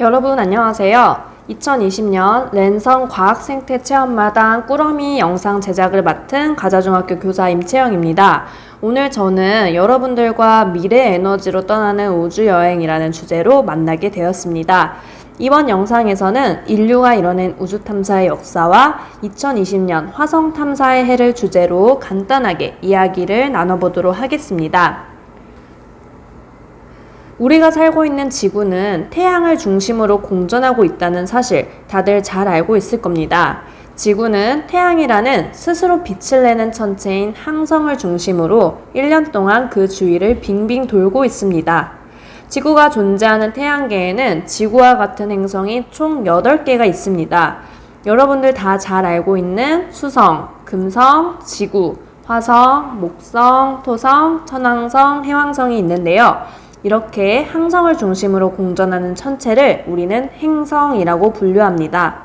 여러분 안녕하세요. 2020년 랜선 과학생태체험마당 꾸러미 영상 제작을 맡은 가자중학교 교사 임채영입니다. 오늘 저는 여러분들과 미래 에너지로 떠나는 우주여행이라는 주제로 만나게 되었습니다. 이번 영상에서는 인류가 이뤄낸 우주 탐사의 역사와 2020년 화성 탐사의 해를 주제로 간단하게 이야기를 나눠보도록 하겠습니다. 우리가 살고 있는 지구는 태양을 중심으로 공전하고 있다는 사실 다들 잘 알고 있을 겁니다. 지구는 태양이라는 스스로 빛을 내는 천체인 항성을 중심으로 1년 동안 그 주위를 빙빙 돌고 있습니다. 지구가 존재하는 태양계에는 지구와 같은 행성이 총 8개가 있습니다. 여러분들 다 잘 알고 있는 수성, 금성, 지구, 화성, 목성, 토성, 천왕성, 해왕성이 있는데요. 이렇게 항성을 중심으로 공전하는 천체를 우리는 행성이라고 분류합니다.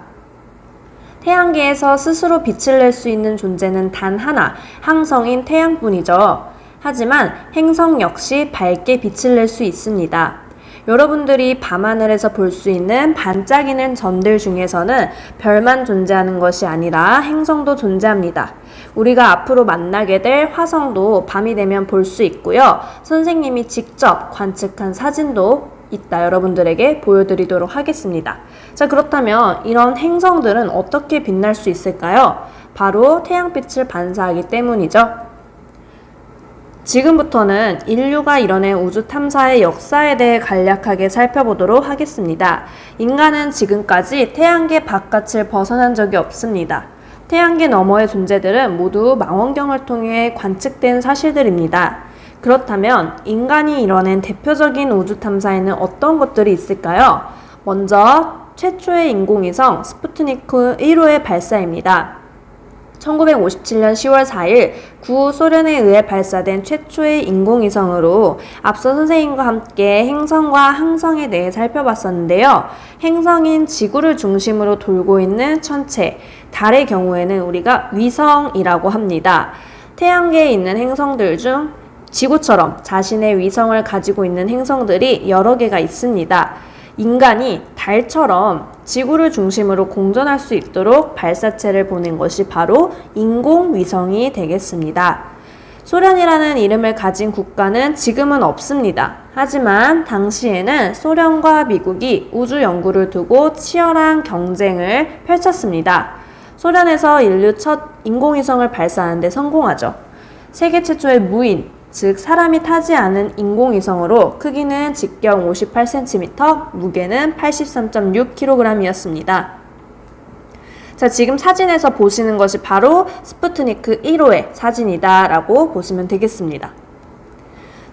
태양계에서 스스로 빛을 낼 수 있는 존재는 단 하나, 항성인 태양뿐이죠. 하지만 행성 역시 밝게 빛을 낼 수 있습니다. 여러분들이 밤하늘에서 볼 수 있는 반짝이는 점들 중에서는 별만 존재하는 것이 아니라 행성도 존재합니다. 우리가 앞으로 만나게 될 화성도 밤이 되면 볼 수 있고요. 선생님이 직접 관측한 사진도 이따 여러분들에게 보여드리도록 하겠습니다. 자, 그렇다면 이런 행성들은 어떻게 빛날 수 있을까요? 바로 태양빛을 반사하기 때문이죠. 지금부터는 인류가 이뤄낸 우주 탐사의 역사에 대해 간략하게 살펴보도록 하겠습니다. 인간은 지금까지 태양계 바깥을 벗어난 적이 없습니다. 태양계 너머의 존재들은 모두 망원경을 통해 관측된 사실들입니다. 그렇다면 인간이 이뤄낸 대표적인 우주 탐사에는 어떤 것들이 있을까요? 먼저 최초의 인공위성 스푸트니크 1호의 발사입니다. 1957년 10월 4일 구소련에 의해 발사된 최초의 인공위성으로 앞서 선생님과 함께 행성과 항성에 대해 살펴봤었는데요. 행성인 지구를 중심으로 돌고 있는 천체, 달의 경우에는 우리가 위성이라고 합니다. 태양계에 있는 행성들 중 지구처럼 자신의 위성을 가지고 있는 행성들이 여러 개가 있습니다. 인간이 달처럼 지구를 중심으로 공전할 수 있도록 발사체를 보낸 것이 바로 인공위성이 되겠습니다. 소련이라는 이름을 가진 국가는 지금은 없습니다. 하지만 당시에는 소련과 미국이 우주 연구를 두고 치열한 경쟁을 펼쳤습니다. 소련에서 인류 첫 인공위성을 발사하는 데 성공하죠. 세계 최초의 무인, 즉 사람이 타지 않은 인공위성으로 크기는 직경 58cm, 무게는 83.6kg이었습니다. 자, 지금 사진에서 보시는 것이 바로 스푸트니크 1호의 사진이다 라고 보시면 되겠습니다.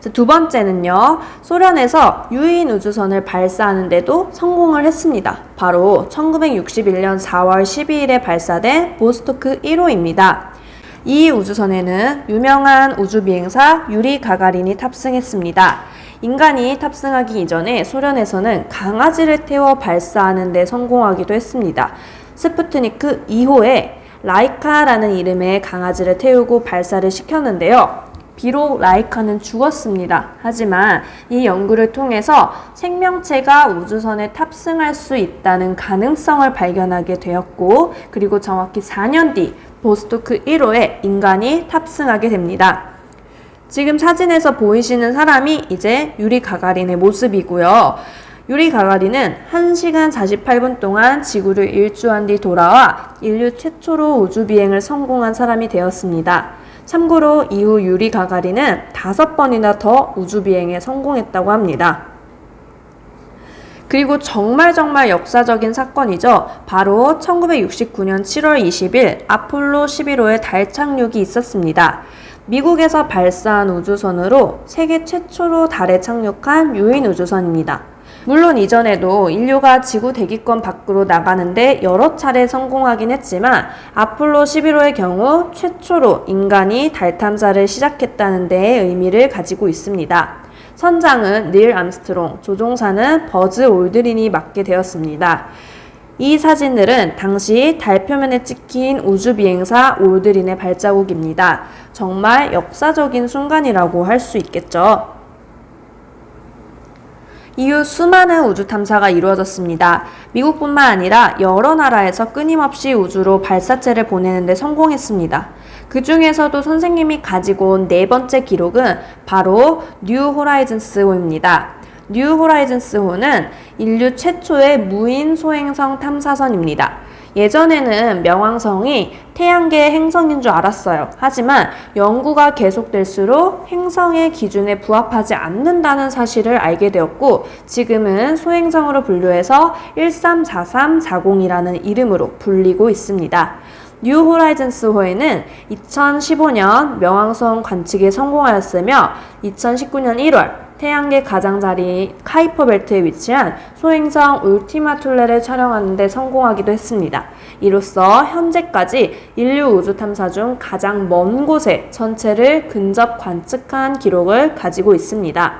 자, 두 번째는요, 소련에서 유인 우주선을 발사하는데도 성공을 했습니다. 바로 1961년 4월 12일에 발사된 보스토크 1호입니다. 이 우주선에는 유명한 우주비행사 유리 가가린이 탑승했습니다. 인간이 탑승하기 이전에 소련에서는 강아지를 태워 발사하는 데 성공하기도 했습니다. 스푸트니크 2호에 라이카라는 이름의 강아지를 태우고 발사를 시켰는데요. 비록 라이카는 죽었습니다. 하지만 이 연구를 통해서 생명체가 우주선에 탑승할 수 있다는 가능성을 발견하게 되었고, 그리고 정확히 4년 뒤 보스토크 1호에 인간이 탑승하게 됩니다. 지금 사진에서 보이시는 사람이 이제 유리 가가린의 모습이고요. 유리 가가린은 1시간 48분 동안 지구를 일주한 뒤 돌아와 인류 최초로 우주비행을 성공한 사람이 되었습니다. 참고로 이후 유리 가가린은 5번이나 더 우주비행에 성공했다고 합니다. 그리고 정말 역사적인 사건이죠. 바로 1969년 7월 20일 아폴로 11호의 달 착륙이 있었습니다. 미국에서 발사한 우주선으로 세계 최초로 달에 착륙한 유인 우주선입니다. 물론 이전에도 인류가 지구 대기권 밖으로 나가는데 여러 차례 성공하긴 했지만 아폴로 11호의 경우 최초로 인간이 달 탐사를 시작했다는 데에 의미를 가지고 있습니다. 선장은 닐 암스트롱, 조종사는 버즈 올드린이 맡게 되었습니다. 이 사진들은 당시 달 표면에 찍힌 우주비행사 올드린의 발자국입니다. 정말 역사적인 순간이라고 할 수 있겠죠. 이후 수많은 우주 탐사가 이루어졌습니다. 미국뿐만 아니라 여러 나라에서 끊임없이 우주로 발사체를 보내는 데 성공했습니다. 그 중에서도 선생님이 가지고 온 네 번째 기록은 바로 뉴 호라이즌스호입니다. 뉴 호라이즌스호는 인류 최초의 무인 소행성 탐사선입니다. 예전에는 명왕성이 태양계의 행성인 줄 알았어요. 하지만 연구가 계속될수록 행성의 기준에 부합하지 않는다는 사실을 알게 되었고, 지금은 소행성으로 분류해서 134340이라는 이름으로 불리고 있습니다. 뉴 호라이즌스호에는 2015년 명왕성 관측에 성공하였으며 2019년 1월 태양계 가장자리 카이퍼 벨트에 위치한 소행성 울티마 툴레를 촬영하는 데 성공하기도 했습니다. 이로써 현재까지 인류 우주 탐사 중 가장 먼 곳에 전체를 근접 관측한 기록을 가지고 있습니다.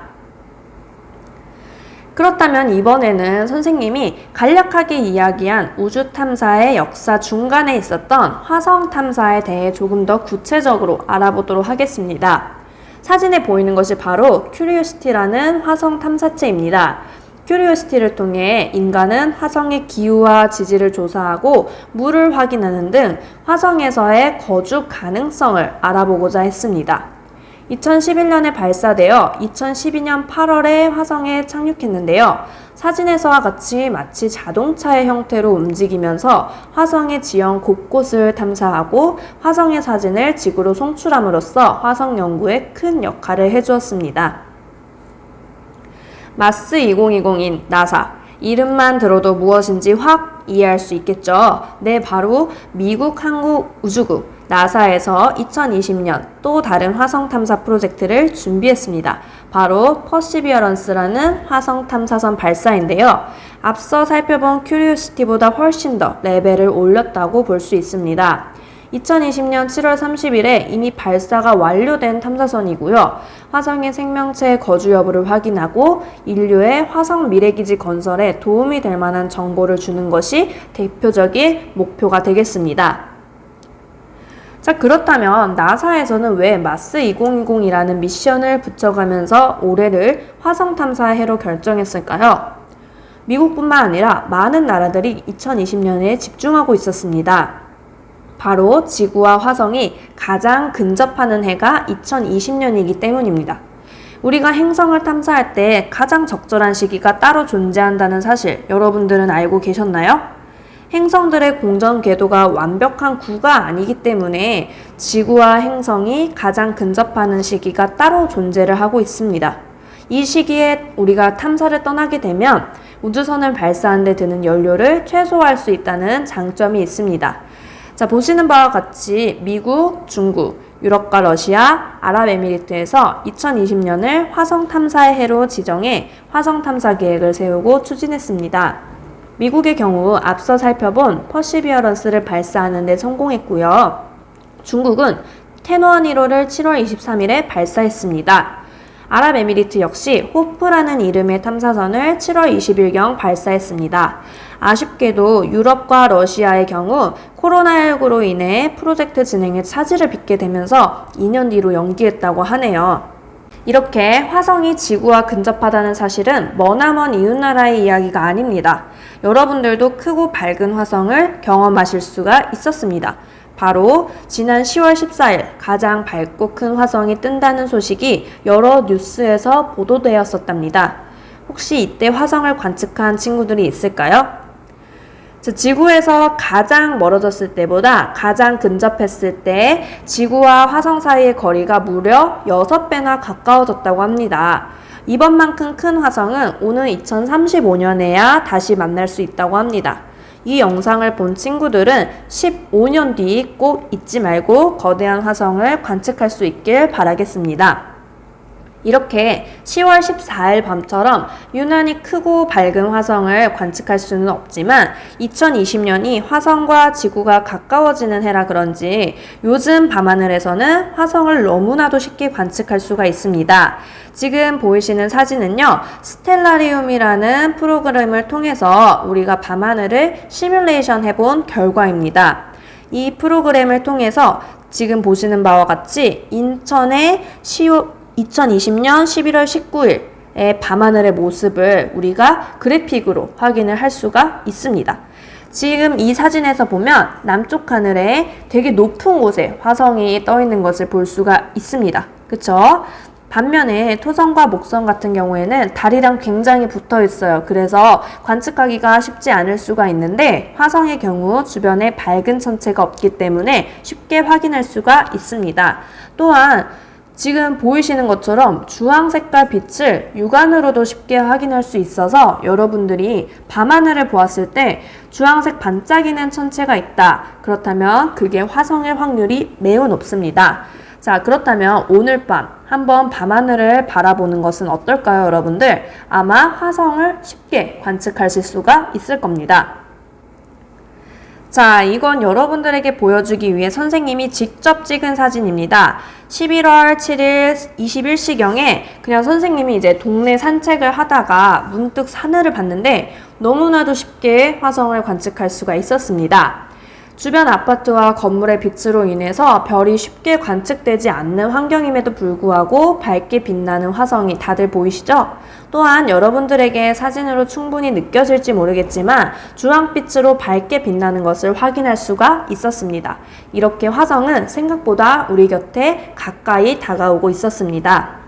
그렇다면 이번에는 선생님이 간략하게 이야기한 우주 탐사의 역사 중간에 있었던 화성 탐사에 대해 조금 더 구체적으로 알아보도록 하겠습니다. 사진에 보이는 것이 바로 큐리오시티라는 화성 탐사체입니다. 큐리오시티를 통해 인간은 화성의 기후와 지질을 조사하고 물을 확인하는 등 화성에서의 거주 가능성을 알아보고자 했습니다. 2011년에 발사되어 2012년 8월에 화성에 착륙했는데요. 사진에서와 같이 마치 자동차의 형태로 움직이면서 화성의 지형 곳곳을 탐사하고 화성의 사진을 지구로 송출함으로써 화성 연구에 큰 역할을 해주었습니다. 마스 2020인 나사. 이름만 들어도 무엇인지 확 이해할 수 있겠죠? 네, 바로 미국 한국우주국 나사에서 2020년 또 다른 화성 탐사 프로젝트를 준비했습니다. 바로 퍼시비어런스라는 화성 탐사선 발사인데요. 앞서 살펴본 큐리오시티보다 훨씬 더 레벨을 올렸다고 볼 수 있습니다. 2020년 7월 30일에 이미 발사가 완료된 탐사선이고요. 화성의 생명체의 거주 여부를 확인하고 인류의 화성 미래기지 건설에 도움이 될 만한 정보를 주는 것이 대표적인 목표가 되겠습니다. 자, 그렇다면 나사에서는 왜 마스 2020이라는 미션을 붙여가면서 올해를 화성 탐사해로 결정했을까요? 미국뿐만 아니라 많은 나라들이 2020년에 집중하고 있었습니다. 바로 지구와 화성이 가장 근접하는 해가 2020년이기 때문입니다. 우리가 행성을 탐사할 때 가장 적절한 시기가 따로 존재한다는 사실 여러분들은 알고 계셨나요? 행성들의 공전 궤도가 완벽한 구가 아니기 때문에 지구와 행성이 가장 근접하는 시기가 따로 존재를 하고 있습니다. 이 시기에 우리가 탐사를 떠나게 되면 우주선을 발사하는 데 드는 연료를 최소화할 수 있다는 장점이 있습니다. 자, 보시는 바와 같이 미국, 중국, 유럽과 러시아, 아랍에미리트에서 2020년을 화성 탐사의 해로 지정해 화성 탐사 계획을 세우고 추진했습니다. 미국의 경우 앞서 살펴본 퍼시비어런스를 발사하는 데 성공했고요. 중국은 텐원 1호를 7월 23일에 발사했습니다. 아랍에미리트 역시 호프라는 이름의 탐사선을 7월 20일경 발사했습니다. 아쉽게도 유럽과 러시아의 경우 코로나19로 인해 프로젝트 진행에 차질을 빚게 되면서 2년 뒤로 연기했다고 하네요. 이렇게 화성이 지구와 근접하다는 사실은 머나먼 이웃나라의 이야기가 아닙니다. 여러분들도 크고 밝은 화성을 경험하실 수가 있었습니다. 바로 지난 10월 14일 가장 밝고 큰 화성이 뜬다는 소식이 여러 뉴스에서 보도되었었답니다. 혹시 이때 화성을 관측한 친구들이 있을까요? 지구에서 가장 멀어졌을 때보다 가장 근접했을 때 지구와 화성 사이의 거리가 무려 6배나 가까워졌다고 합니다. 이번만큼 큰 화성은 오는 2035년에야 다시 만날 수 있다고 합니다. 이 영상을 본 친구들은 15년 뒤 꼭 잊지 말고 거대한 화성을 관측할 수 있길 바라겠습니다. 이렇게 10월 14일 밤처럼 유난히 크고 밝은 화성을 관측할 수는 없지만 2020년이 화성과 지구가 가까워지는 해라 그런지 요즘 밤하늘에서는 화성을 너무나도 쉽게 관측할 수가 있습니다. 지금 보이시는 사진은요, 스텔라리움이라는 프로그램을 통해서 우리가 밤하늘을 시뮬레이션 해본 결과입니다. 이 프로그램을 통해서 지금 보시는 바와 같이 인천의 2020년 11월 19일 밤하늘의 모습을 우리가 그래픽으로 확인을 할 수가 있습니다. 지금 이 사진에서 보면 남쪽 하늘에 되게 높은 곳에 화성이 떠 있는 것을 볼 수가 있습니다. 그쵸? 반면에 토성과 목성 같은 경우에는 달이랑 굉장히 붙어 있어요. 그래서 관측하기가 쉽지 않을 수가 있는데 화성의 경우 주변에 밝은 천체가 없기 때문에 쉽게 확인할 수가 있습니다. 또한 지금 보이시는 것처럼 주황 색깔 빛을 육안으로도 쉽게 확인할 수 있어서 여러분들이 밤하늘을 보았을 때 주황색 반짝이는 천체가 있다. 그렇다면 그게 화성일 확률이 매우 높습니다. 자, 그렇다면 오늘 밤 한번 밤하늘을 바라보는 것은 어떨까요, 여러분들? 아마 화성을 쉽게 관측하실 수가 있을 겁니다. 자, 이건 여러분들에게 보여주기 위해 선생님이 직접 찍은 사진입니다. 11월 7일 21시경에 그냥 선생님이 이제 동네 산책을 하다가 문득 하늘을 봤는데 너무나도 쉽게 화성을 관측할 수가 있었습니다. 주변 아파트와 건물의 빛으로 인해서 별이 쉽게 관측되지 않는 환경임에도 불구하고 밝게 빛나는 화성이 다들 보이시죠? 또한 여러분들에게 사진으로 충분히 느껴질지 모르겠지만 주황빛으로 밝게 빛나는 것을 확인할 수가 있었습니다. 이렇게 화성은 생각보다 우리 곁에 가까이 다가오고 있었습니다.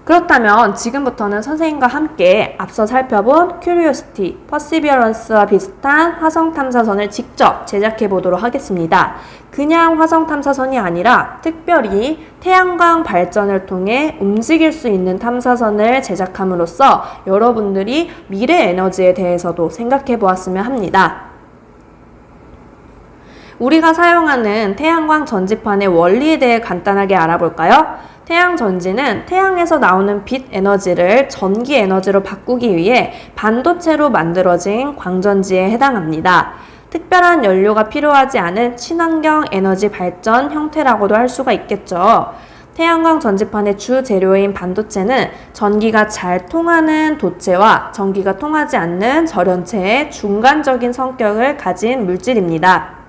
그렇다면 지금부터는 선생님과 함께 앞서 살펴본 큐리오시티, 퍼시비어런스와 비슷한 화성 탐사선을 직접 제작해 보도록 하겠습니다. 그냥 화성 탐사선이 아니라 특별히 태양광 발전을 통해 움직일 수 있는 탐사선을 제작함으로써 여러분들이 미래 에너지에 대해서도 생각해 보았으면 합니다. 우리가 사용하는 태양광 전지판의 원리에 대해 간단하게 알아볼까요? 태양 전지는 태양에서 나오는 빛 에너지를 전기 에너지로 바꾸기 위해 반도체로 만들어진 광전지에 해당합니다. 특별한 연료가 필요하지 않은 친환경 에너지 발전 형태라고도 할 수가 있겠죠. 태양광 전지판의 주 재료인 반도체는 전기가 잘 통하는 도체와 전기가 통하지 않는 절연체의 중간적인 성격을 가진 물질입니다.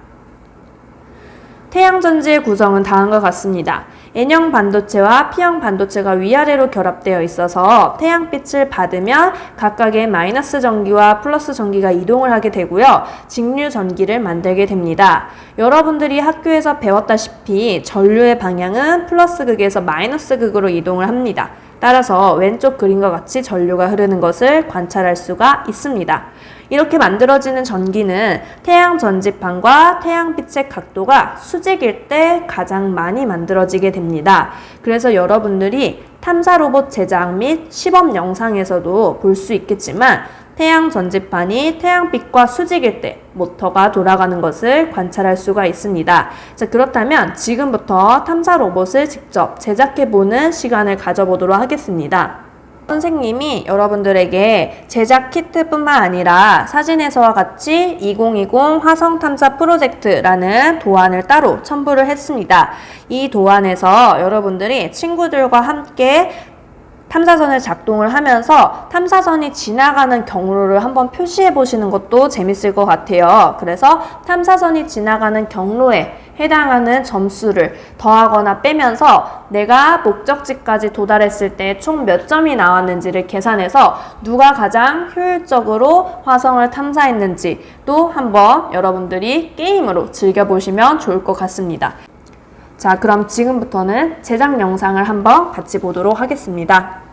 태양 전지의 구성은 다음과 같습니다. N형 반도체와 P형 반도체가 위아래로 결합되어 있어서 태양빛을 받으면 각각의 마이너스 전기와 플러스 전기가 이동을 하게 되고요. 직류 전기를 만들게 됩니다. 여러분들이 학교에서 배웠다시피 전류의 방향은 플러스 극에서 마이너스 극으로 이동을 합니다. 따라서 왼쪽 그림과 같이 전류가 흐르는 것을 관찰할 수가 있습니다. 이렇게 만들어지는 전기는 태양 전지판과 태양빛의 각도가 수직일 때 가장 많이 만들어지게 됩니다. 그래서 여러분들이 탐사 로봇 제작 및 시범 영상에서도 볼 수 있겠지만 태양 전지판이 태양빛과 수직일 때 모터가 돌아가는 것을 관찰할 수가 있습니다. 자, 그렇다면 지금부터 탐사 로봇을 직접 제작해보는 시간을 가져보도록 하겠습니다. 선생님이 여러분들에게 제작 키트뿐만 아니라 사진에서와 같이 2020 화성 탐사 프로젝트라는 도안을 따로 첨부를 했습니다. 이 도안에서 여러분들이 친구들과 함께 탐사선을 작동을 하면서 탐사선이 지나가는 경로를 한번 표시해 보시는 것도 재밌을 것 같아요. 그래서 탐사선이 지나가는 경로에 해당하는 점수를 더하거나 빼면서 내가 목적지까지 도달했을 때 총 몇 점이 나왔는지를 계산해서 누가 가장 효율적으로 화성을 탐사했는지 또 한번 여러분들이 게임으로 즐겨보시면 좋을 것 같습니다. 자, 그럼 지금부터는 제작 영상을 한번 같이 보도록 하겠습니다.